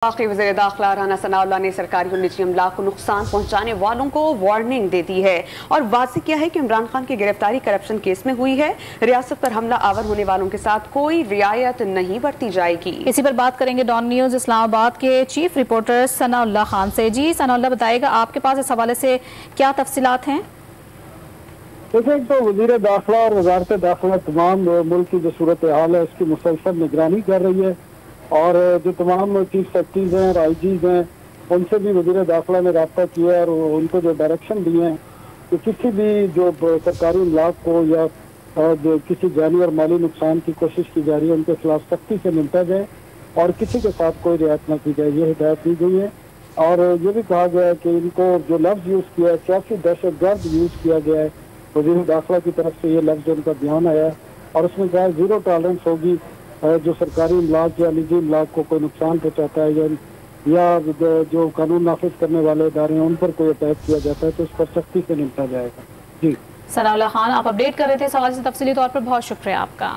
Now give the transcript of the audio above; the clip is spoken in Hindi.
वफाकी वज़ीर दाखिला राना सनाउल्लाह ने सरकारी और निजी अमलाक को नुकसान पहुंचाने वालों को वार्निंग दे दी है और वाज़ेह किया है कि इमरान खान की गिरफ्तारी करप्शन केस में हुई है। रियासत पर हमला आवर होने वालों के साथ कोई रियायत नहीं बरती जाएगी। इसी पर बात करेंगे डॉन न्यूज़ इस्लामाबाद के चीफ रिपोर्टर सनाउल्लाह खान से। जी सनाउल्लाह, बताएगा आपके पास इस हवाले से क्या तफसीलात हैं? देखिए, तो वज़ीर दाखिला और वज़ारत दाखिला तमाम मुल्क की जो सूरत हाल है उसकी मुसलसल निगरानी कर रही है और जो तमाम चीफ सेक्रेटरीज हैं और IGs हैं उनसे भी वज़ीर दाखिला ने रब्ता किया है और उनको जो डायरेक्शन दिए हैं कि किसी भी जो सरकारी इमलाक को या जो किसी जानी और माली नुकसान की कोशिश की जा रही है उनके खिलाफ सख्ती से निपटा जाए और किसी के साथ कोई रियायत न की जाए, ये हिदायत दी गई है। और ये भी कहा गया है कि इनको जो लफ्ज़ यूज़ किया है सियासी दहशतगर्द यूज़ किया गया है, वज़ीर दाखिला की तरफ से ये लफ्ज़ उनका ध्यान आया है और उसमें कहा ज़ीरो टॉलरेंस होगी जो सरकारी इमलाक या निजी इमलाक को कोई नुकसान पहुँचाता है या जो कानून नाफिज करने वाले इदारे हैं उन पर कोई अटैक किया जाता है तो उस पर सख्ती से निपटा जाएगा। जी सनाउल्लाह खान, आप अपडेट कर रहे थे सवाल से तफसीली तौर पर, बहुत शुक्रिया आपका।